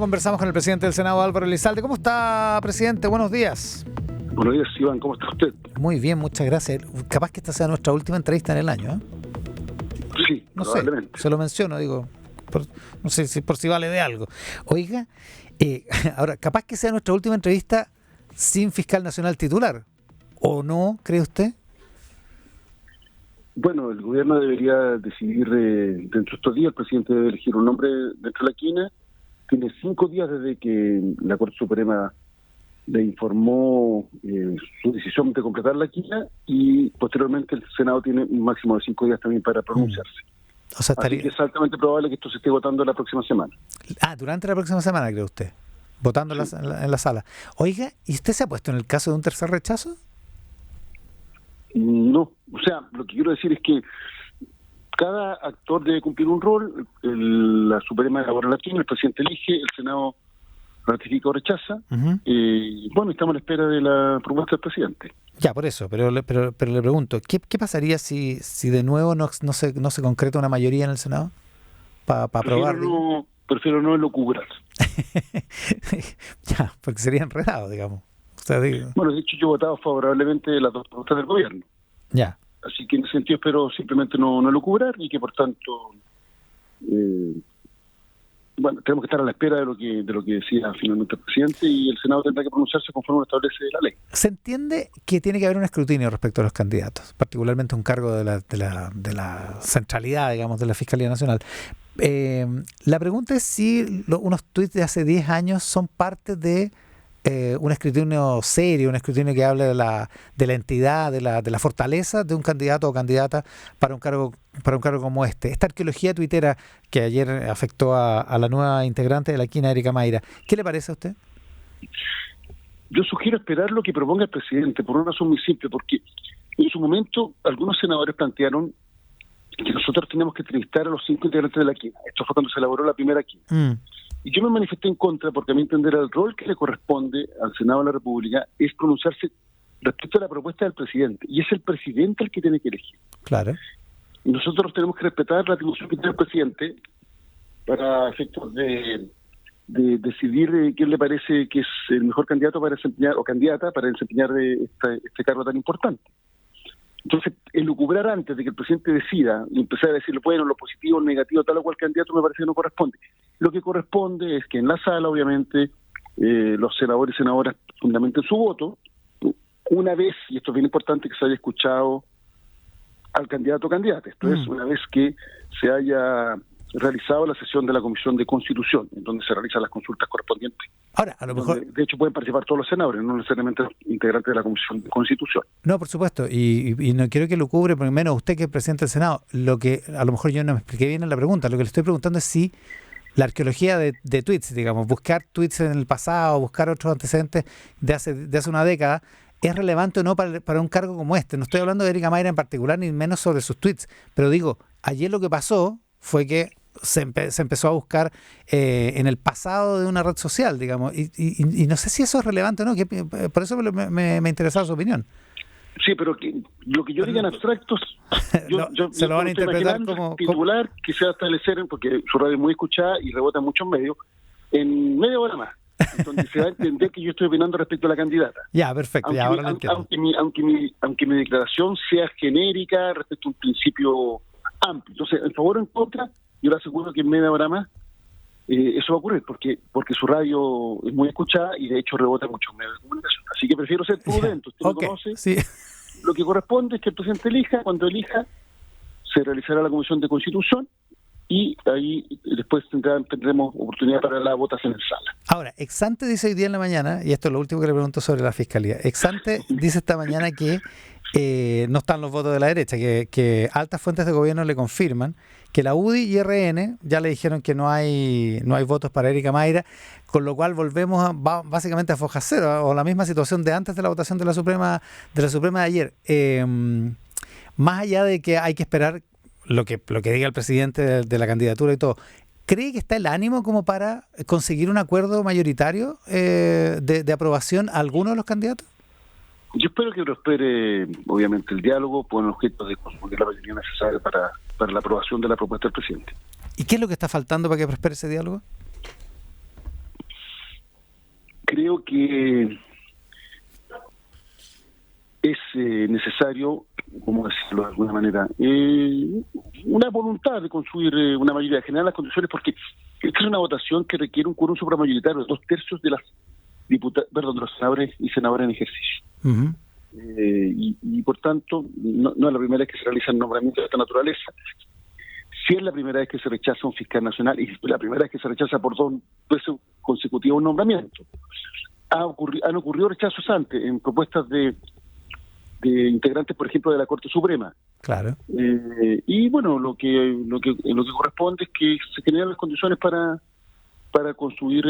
Conversamos con el presidente del Senado, Álvaro Elizalde. ¿Cómo está, presidente? Buenos días. Buenos días, Iván. ¿Cómo está usted? Muy bien, muchas gracias. Capaz que esta sea nuestra última entrevista en el año, ¿eh? Sí, no probablemente. sé, se lo menciono, digo, no sé si por si vale de algo. Oiga, ahora, capaz que sea nuestra última entrevista sin fiscal nacional titular, ¿o no, cree usted? Bueno, el gobierno debería decidir dentro de estos días. El presidente debe elegir un nombre dentro de la quina. Tiene 5 días desde que la Corte Suprema le informó su decisión de completar la quina, y posteriormente el Senado tiene un máximo de 5 días también para pronunciarse. O sea, Así que es altamente probable que esto se esté votando la próxima semana. Durante la próxima semana, cree usted, votando Sí. en la sala. Oiga, ¿y usted se ha puesto en el caso de un tercer rechazo? No, o sea, lo que quiero decir es que cada actor debe cumplir un rol. La Suprema elabora la quina, el presidente elige, el Senado ratifica o rechaza. Bueno, estamos a la espera de la propuesta del presidente. Ya, por eso, pero le pregunto, ¿qué pasaría si de nuevo no se concreta una mayoría en el Senado para aprobar? Prefiero no elucubrar. Ya, porque sería enredado, digamos. O sea, Bueno, de hecho yo he votado favorablemente las dos propuestas del gobierno. Ya. Así que en ese sentido espero simplemente no elucubrar, y que por tanto bueno, tenemos que estar a la espera de lo que decida finalmente el presidente, y el Senado tendrá que pronunciarse conforme lo establece la ley. Se entiende que tiene que haber un escrutinio respecto a los candidatos, particularmente un cargo de la centralidad, digamos, de la Fiscalía Nacional. La pregunta es si unos tuits de hace 10 años son parte de un escrutinio serio, un escrutinio que hable de la entidad, de la fortaleza de un candidato o candidata para un cargo como este. Esta arqueología tuitera que ayer afectó a la nueva integrante de la quina, Erika Mayra, ¿qué le parece a usted? Yo sugiero esperar lo que proponga el presidente, por una razón muy simple, porque en su momento algunos senadores plantearon que nosotros teníamos que entrevistar a los 5 integrantes de la quina. Esto fue cuando se elaboró la primera quina. Y yo me manifesté en contra, porque a mi entender el rol que le corresponde al Senado de la República es pronunciarse respecto a la propuesta del presidente, y es el presidente el que tiene que elegir. Claro. Y nosotros tenemos que respetar la atribución que tiene el presidente para efectos de decidir quién le parece que es el mejor candidato para desempeñar, o candidata para desempeñar este cargo tan importante. Entonces, elucubrar antes de que el presidente decida y empezar a decirle, bueno, lo positivo, lo negativo, tal o cual candidato, me parece que no corresponde. Lo que corresponde es que en la sala, obviamente, los senadores y senadoras fundamenten su voto, una vez, y esto es bien importante, que se haya escuchado al candidato o candidata. Esto es, una vez que se haya realizado la sesión de la Comisión de Constitución, en donde se realizan las consultas correspondientes. Ahora, a lo mejor... De hecho, pueden participar todos los senadores, no necesariamente los integrantes de la Comisión de Constitución. No, por supuesto, y no quiero que lo cubre, por menos usted que es presidente del Senado. Lo que a lo mejor yo no me expliqué bien en la pregunta, lo que le estoy preguntando es si la arqueología de tweets, digamos, buscar tweets en el pasado, buscar otros antecedentes de hace una década, es relevante o no para un cargo como este. No estoy hablando de Erika Mayra en particular, ni menos sobre sus tweets, pero digo, ayer lo que pasó fue que se empezó a buscar en el pasado de una red social, digamos, y no sé si eso es relevante o no, por eso me interesaba su opinión. Sí, pero lo que yo diga en abstractos, se lo van a interpretar como titular que se va a establecer, porque su radio es muy escuchada y rebota en muchos medios, en media hora más, donde se va a entender que yo estoy opinando respecto a la candidata. Ya, perfecto, ya ahora lo entiendo. Aunque mi declaración sea genérica respecto a un principio amplio. Entonces, en favor o en contra, yo le aseguro que en media hora más eso va a ocurrir, porque su radio es muy escuchada y de hecho rebota en muchos medios de comunicación. Así que prefiero ser prudente. Usted lo conoce. Sí. Lo que corresponde es que el presidente elija. Cuando elija, se realizará la Comisión de Constitución, y ahí después tendremos oportunidad para la votación en sala. Ahora, Exante dice hoy día en la mañana, y esto es lo último que le pregunto sobre la Fiscalía, Exante dice esta mañana que no están los votos de la derecha, que altas fuentes de gobierno le confirman que la UDI y RN ya le dijeron que no hay votos para Erika Mayra, con lo cual volvemos básicamente a foja cero, o la misma situación de antes de la votación de la Suprema de ayer. Más allá de que hay que esperar lo que diga el presidente de la candidatura y todo, ¿cree que está el ánimo como para conseguir un acuerdo mayoritario de aprobación a alguno de los candidatos? Yo espero que prospere, obviamente, el diálogo con el objeto de conseguir la mayoría necesaria para la aprobación de la propuesta del presidente. ¿Y qué es lo que está faltando para que prospere ese diálogo? creo que es necesario, como decirlo de alguna manera, una voluntad de construir una mayoría general las condiciones, porque esta es una votación que requiere un quórum supramayoritario de 2/3 de las de los senadores y senadoras en ejercicio. Uh-huh. Y por tanto, no es la primera vez que se realizan nombramientos de esta naturaleza. Si es la primera vez que se rechaza un fiscal nacional y la primera vez que se rechaza por 2 veces consecutivas un nombramiento. Han ocurrido rechazos antes en propuestas de integrantes, por ejemplo, de la Corte Suprema. Claro. Y bueno, lo que corresponde es que se generen las condiciones para construir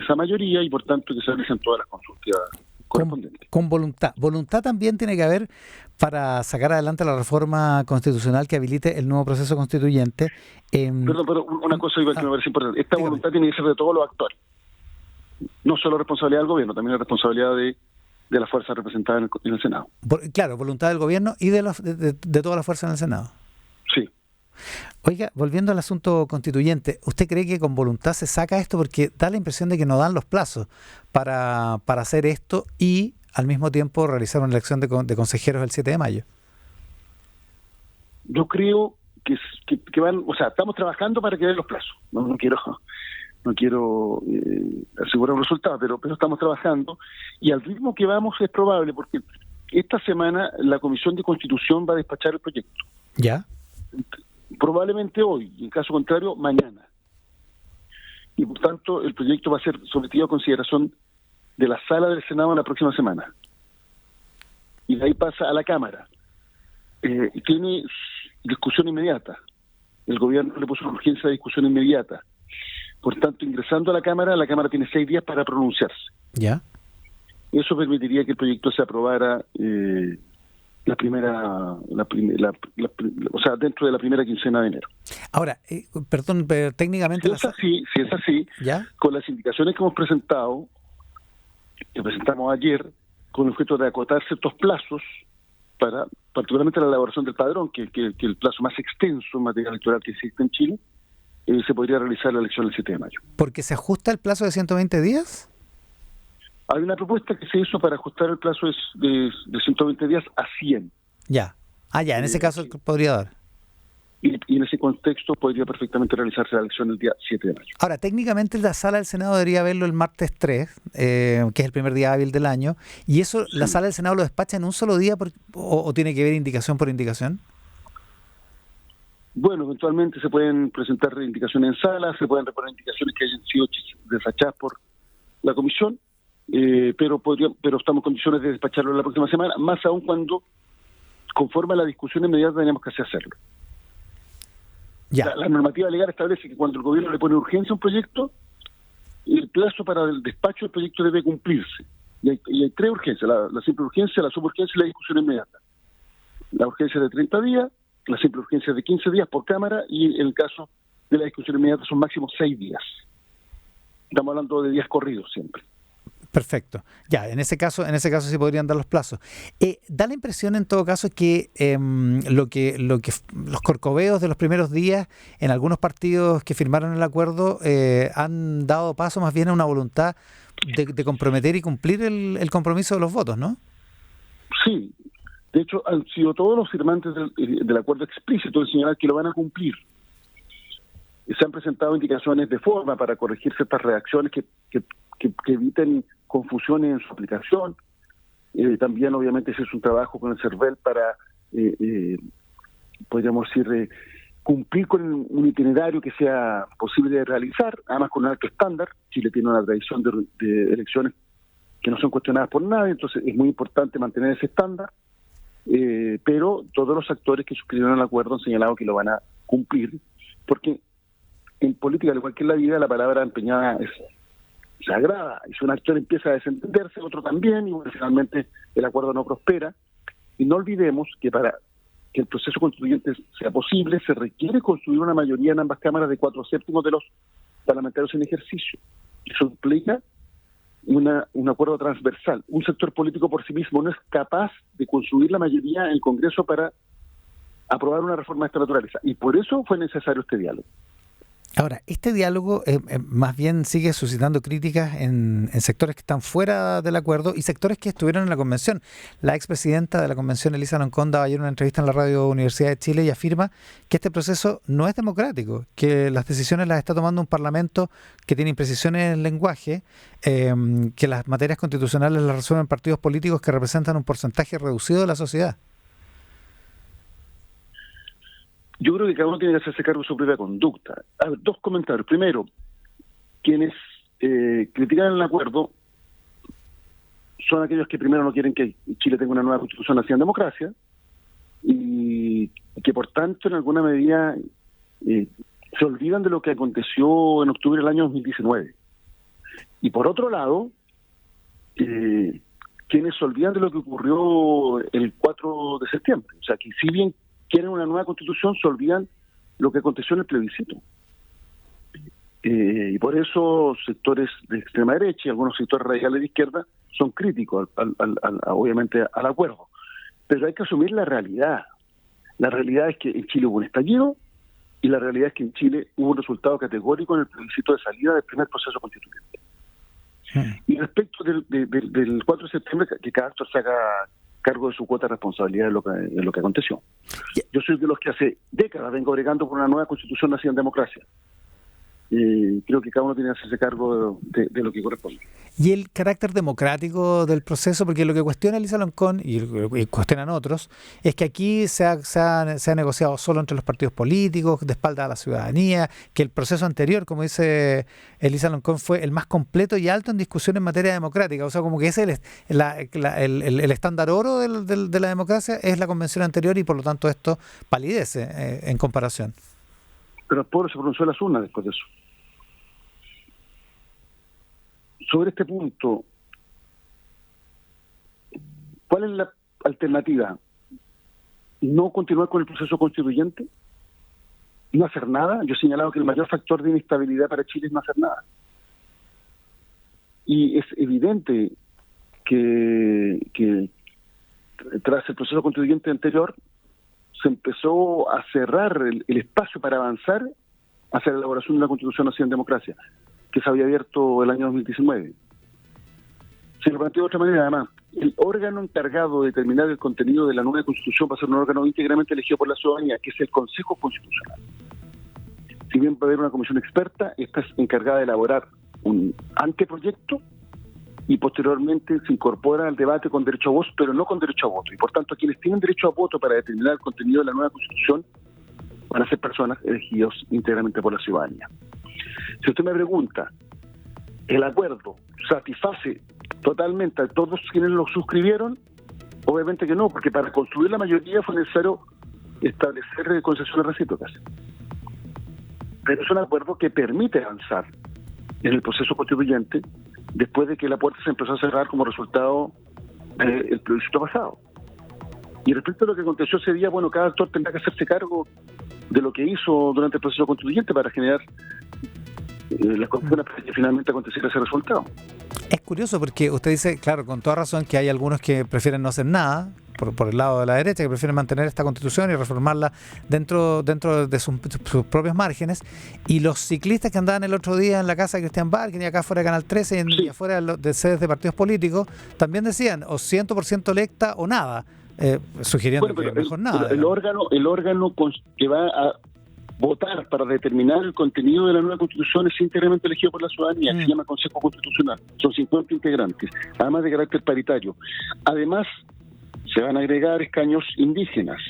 esa mayoría y por tanto que se realicen todas las consultas correspondientes. Con voluntad. Voluntad también tiene que haber para sacar adelante la reforma constitucional que habilite el nuevo proceso constituyente. Perdón, pero una cosa que me parece importante. Esta dígame. Voluntad tiene que ser de todos los actores. No solo responsabilidad del gobierno, también es responsabilidad de las fuerzas representadas en el Senado. Claro, voluntad del gobierno y de todas las fuerzas en el Senado. Sí. Oiga, volviendo al asunto constituyente, ¿usted cree que con voluntad se saca esto? Porque da la impresión de que no dan los plazos para hacer esto y al mismo tiempo realizar una elección de consejeros el 7 de mayo. Yo creo que van, o sea, estamos trabajando para que den los plazos. No quiero asegurar un resultado, pero estamos trabajando y al ritmo que vamos es probable, porque esta semana la Comisión de Constitución va a despachar el proyecto. ¿Ya? Probablemente hoy, y en caso contrario, mañana. Y por tanto, el proyecto va a ser sometido a consideración de la sala del Senado en la próxima semana. Y de ahí pasa a la Cámara. Y tiene discusión inmediata. El gobierno le puso una urgencia de discusión inmediata. Por tanto, ingresando a la Cámara tiene 6 días para pronunciarse. ¿Ya? Eso permitiría que el proyecto se aprobara dentro de la primera quincena de enero. Ahora, perdón, pero técnicamente... Si es así, ¿ya? Con las indicaciones que hemos presentado, que presentamos ayer, con el objeto de acotar ciertos plazos para, particularmente la elaboración del padrón, que el plazo más extenso en materia electoral que existe en Chile, se podría realizar la elección el 7 de mayo. ¿Porque se ajusta el plazo de 120 días? Hay una propuesta que se hizo para ajustar el plazo de 120 días a 100. Ya. En ese caso sí. podría dar. Y en ese contexto podría perfectamente realizarse la elección el día 7 de mayo. Ahora, técnicamente la sala del Senado debería verlo el martes 3, que es el primer día hábil del año, y eso sí. ¿La sala del Senado lo despacha en un solo día o tiene que ver indicación por indicación? Bueno, eventualmente se pueden presentar indicaciones en sala, se pueden reponer indicaciones que hayan sido desachadas por la comisión, pero estamos en condiciones de despacharlo la próxima semana, más aún cuando, conforme a la discusión inmediata, tenemos que hacerlo. La normativa legal establece que cuando el gobierno le pone urgencia a un proyecto, el plazo para el despacho del proyecto debe cumplirse. Y hay 3 urgencias, la simple urgencia, la suburgencia y la discusión inmediata. La urgencia de 30 días, la simple urgencia de 15 días por Cámara y en el caso de la discusión inmediata son máximo 6 días. Estamos hablando de días corridos siempre. Perfecto. Ya, en ese caso sí podrían dar los plazos. Da la impresión en todo caso que lo que los corcoveos de los primeros días en algunos partidos que firmaron el acuerdo han dado paso más bien a una voluntad de comprometer y cumplir el compromiso de los votos, ¿no? Sí. De hecho, han sido todos los firmantes del acuerdo explícito de señalar que lo van a cumplir. Se han presentado indicaciones de forma para corregir ciertas redacciones que eviten confusiones en su aplicación. También, obviamente, se hizo un trabajo con el CERVEL para, podríamos decir, cumplir con un itinerario que sea posible de realizar, además con un alto estándar. Chile tiene una tradición de elecciones que no son cuestionadas por nadie, entonces es muy importante mantener ese estándar. Pero todos los actores que suscribieron el acuerdo han señalado que lo van a cumplir, porque en política, al igual que en la vida, la palabra empeñada es sagrada, y si un actor empieza a desentenderse, otro también, y finalmente el acuerdo no prospera. Y no olvidemos que para que el proceso constituyente sea posible, se requiere construir una mayoría en ambas cámaras de 4/7 de los parlamentarios en ejercicio. Eso implica un acuerdo transversal. Un sector político por sí mismo no es capaz de construir la mayoría en el Congreso para aprobar una reforma de esta naturaleza. Y por eso fue necesario este diálogo. Ahora, este diálogo más bien sigue suscitando críticas en sectores que están fuera del acuerdo y sectores que estuvieron en la convención. La expresidenta de la convención, Elisa Loncón, daba ayer una entrevista en la Radio Universidad de Chile y afirma que este proceso no es democrático, que las decisiones las está tomando un parlamento que tiene imprecisiones en el lenguaje, que las materias constitucionales las resuelven partidos políticos que representan un porcentaje reducido de la sociedad. Yo creo que cada uno tiene que hacerse cargo de su propia conducta. A ver, dos comentarios. Primero, quienes critican el acuerdo son aquellos que primero no quieren que Chile tenga una nueva constitución así en democracia y que por tanto en alguna medida se olvidan de lo que aconteció en octubre del año 2019. Y por otro lado, quienes se olvidan de lo que ocurrió el 4 de septiembre. O sea, que si bien quieren una nueva constitución, se olvidan lo que aconteció en el plebiscito. Y por eso sectores de extrema derecha y algunos sectores radicales de izquierda son críticos, obviamente, al acuerdo. Pero hay que asumir la realidad. La realidad es que en Chile hubo un estallido y la realidad es que en Chile hubo un resultado categórico en el plebiscito de salida del primer proceso constituyente. Y respecto del 4 de septiembre, que cada actor se haga cargo de su cuota de responsabilidad de lo que aconteció. Yo soy de los que hace décadas vengo bregando por una nueva constitución nacida en democracia. Creo que cada uno tiene que hacerse cargo de lo que corresponde. Y el carácter democrático del proceso, porque lo que cuestiona Elisa Loncón y cuestionan otros, es que aquí se ha negociado solo entre los partidos políticos, de espalda a la ciudadanía, que el proceso anterior, como dice Elisa Loncón, fue el más completo y alto en discusión en materia democrática. O sea, como que ese es el estándar oro de la democracia, es la convención anterior y por lo tanto esto palidece en comparación. Pero el pueblo se pronunció en las urnas después de eso. Sobre este punto, ¿cuál es la alternativa? ¿No continuar con el proceso constituyente? ¿No hacer nada? Yo he señalado que el mayor factor de inestabilidad para Chile es no hacer nada. Y es evidente que tras el proceso constituyente anterior se empezó a cerrar el espacio para avanzar hacia la elaboración de una constitución así en democracia, que se había abierto el año 2019. Se lo planteo de otra manera, además, el órgano encargado de determinar el contenido de la nueva constitución va a ser un órgano íntegramente elegido por la ciudadanía, que es el Consejo Constitucional. Si bien va a haber una comisión experta, esta es encargada de elaborar un anteproyecto y posteriormente se incorpora al debate con derecho a voz, pero no con derecho a voto. Y por tanto, quienes tienen derecho a voto para determinar el contenido de la nueva Constitución van a ser personas elegidas íntegramente por la ciudadanía. Si usted me pregunta, ¿el acuerdo satisface totalmente a todos quienes lo suscribieron? Obviamente que no, porque para construir la mayoría fue necesario establecer concesiones recíprocas. Pero es un acuerdo que permite avanzar en el proceso constituyente después de que la puerta se empezó a cerrar como resultado del plebiscito pasado. Y respecto a lo que aconteció ese día, bueno, cada actor tendrá que hacerse cargo de lo que hizo durante el proceso constituyente para generar las condiciones para que finalmente aconteciera ese resultado. Es curioso porque usted dice, claro, con toda razón, que hay algunos que prefieren no hacer nada, por el lado de la derecha, que prefieren mantener esta constitución y reformarla dentro de sus propios márgenes, y los ciclistas que andaban el otro día en la casa de Cristian Barkin y acá fuera de Canal 13 y afuera de sedes de partidos políticos, también decían o 100% electa o nada, sugiriendo que mejor nada. El órgano que va a votar para determinar el contenido de la nueva constitución es íntegramente elegido por la ciudadanía, que se llama Consejo Constitucional. Son 50 integrantes, además de carácter paritario. Además, se van a agregar escaños indígenas,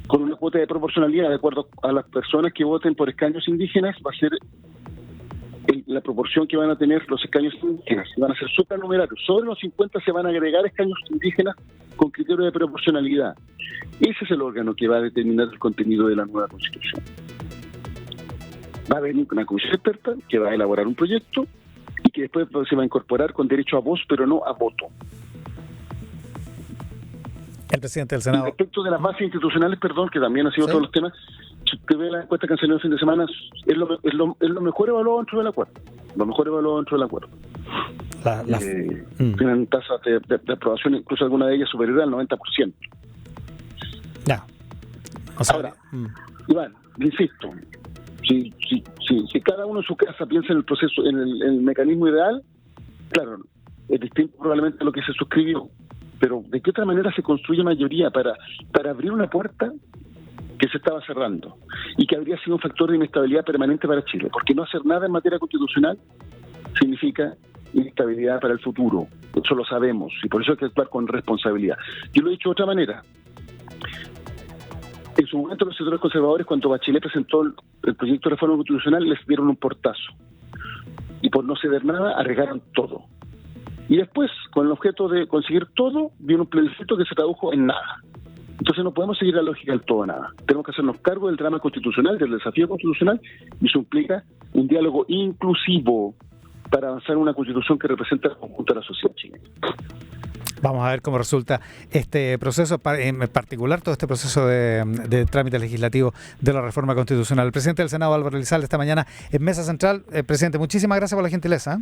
con una cuota de proporcionalidad. De acuerdo a las personas que voten por escaños indígenas, va a ser la proporción que van a tener los escaños indígenas. Van a ser supernumerarios. Sobre los 50 se van a agregar escaños indígenas con criterio de proporcionalidad. Ese es el órgano que va a determinar el contenido de la nueva Constitución. Va a venir una comisión experta que va a elaborar un proyecto y que después se va a incorporar con derecho a voz, pero no a voto. El presidente del Senado. Respecto de las bases institucionales, que también ha sido otro de los temas, si usted ve la encuesta que han salido el fin de semana, es lo mejor evaluado dentro del acuerdo. Tienen tasas de aprobación, incluso alguna de ellas superior al 90%. Ya. O sea, ahora, Iván, insisto, Si cada uno en su casa piensa en el proceso, en el mecanismo ideal, claro, es distinto probablemente a lo que se suscribió, pero ¿de qué otra manera se construye mayoría para abrir una puerta que se estaba cerrando y que habría sido un factor de inestabilidad permanente para Chile? Porque no hacer nada en materia constitucional significa inestabilidad para el futuro. Eso lo sabemos y por eso hay que actuar con responsabilidad. Yo lo he dicho de otra manera. En su momento los sectores conservadores, cuando Bachelet presentó el proyecto de reforma constitucional, les dieron un portazo. Y por no ceder nada, arriesgaron todo. Y después, con el objeto de conseguir todo, vino un plebiscito que se tradujo en nada. Entonces no podemos seguir la lógica del todo o nada. Tenemos que hacernos cargo del drama constitucional, del desafío constitucional, y eso implica un diálogo inclusivo para avanzar en una constitución que representa el conjunto de la sociedad chilena. Vamos a ver cómo resulta este proceso, en particular todo este proceso de trámite legislativo de la reforma constitucional. El presidente del Senado, Álvaro Elizalde, esta mañana en Mesa Central. Presidente, muchísimas gracias por la gentileza.